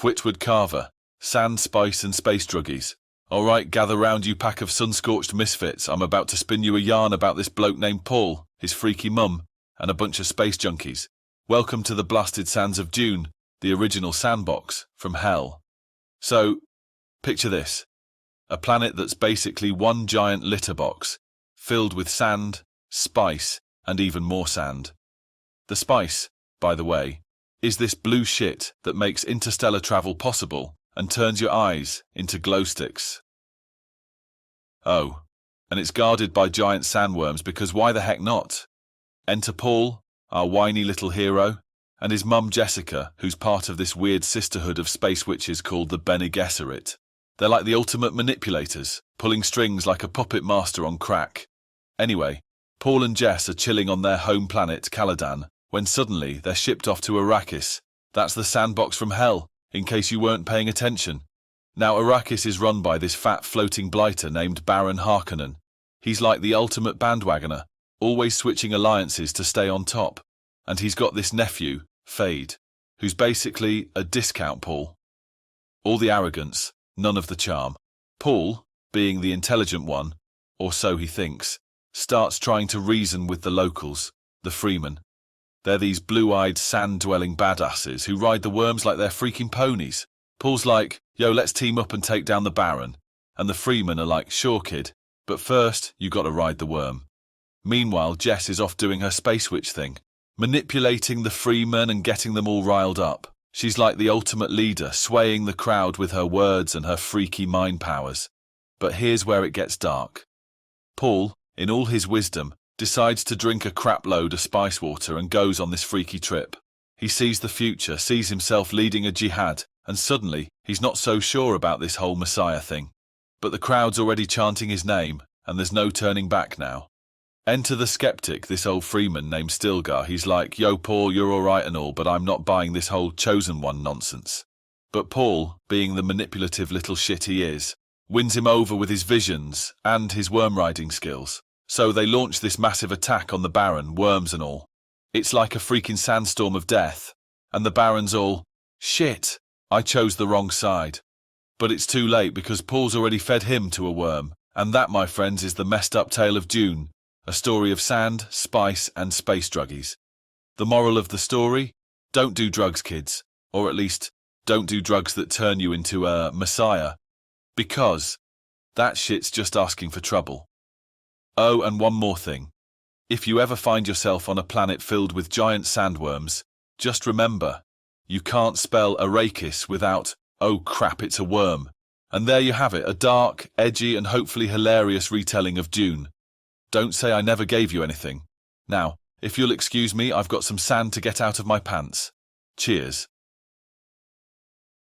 Whittward Carver, Sand, Spice and Space Druggies. Alright, gather round you pack of sun-scorched misfits. I'm about to spin you a yarn about this bloke named Paul, his freaky mum, and a bunch of space junkies. Welcome to the blasted sands of Dune, the original sandbox from hell. So, picture this. A planet that's basically one giant litter box, filled with sand, spice, and even more sand. The spice, by the way, is this blue shit that makes interstellar travel possible and turns your eyes into glow sticks. Oh, and it's guarded by giant sandworms because why the heck not? Enter Paul, our whiny little hero, and his mum Jessica, who's part of this weird sisterhood of space witches called the Bene Gesserit. They're like the ultimate manipulators, pulling strings like a puppet master on crack. Anyway, Paul and Jess are chilling on their home planet, Caladan, when suddenly they're shipped off to Arrakis. That's the sandbox from hell, in case you weren't paying attention. Now Arrakis is run by this fat floating blighter named Baron Harkonnen. He's like the ultimate bandwagoner, always switching alliances to stay on top. And he's got this nephew, Fade, who's basically a discount Paul. All the arrogance, none of the charm. Paul, being the intelligent one, or so he thinks, starts trying to reason with the locals, the freemen. They're these blue-eyed, sand-dwelling badasses who ride the worms like they're freaking ponies. Paul's like, yo, let's team up and take down the Baron. And the freemen are like, sure kid, but first you gotta ride the worm. Meanwhile, Jess is off doing her space witch thing, manipulating the freemen and getting them all riled up. She's like the ultimate leader, swaying the crowd with her words and her freaky mind powers. But here's where it gets dark. Paul, in all his wisdom, decides to drink a crap load of spice water and goes on this freaky trip. He sees the future, sees himself leading a jihad, and suddenly he's not so sure about this whole Messiah thing. But the crowd's already chanting his name, and there's no turning back now. Enter the skeptic, this old freeman named Stilgar. He's like, yo Paul, you're alright and all, but I'm not buying this whole chosen one nonsense. But Paul, being the manipulative little shit he is, wins him over with his visions and his worm riding skills. So they launch this massive attack on the Baron, worms and all. It's like a freaking sandstorm of death, and the Baron's all, shit, I chose the wrong side. But it's too late because Paul's already fed him to a worm, and that, my friends, is the messed up tale of Dune. A story of sand, spice, and space druggies. The moral of the story? Don't do drugs, kids. Or at least, don't do drugs that turn you into a messiah. Because that shit's just asking for trouble. Oh, and one more thing. If you ever find yourself on a planet filled with giant sandworms, just remember, you can't spell Arrakis without, oh crap, it's a worm. And there you have it, a dark, edgy, and hopefully hilarious retelling of Dune. Don't say I never gave you anything. Now, if you'll excuse me, I've got some sand to get out of my pants. Cheers.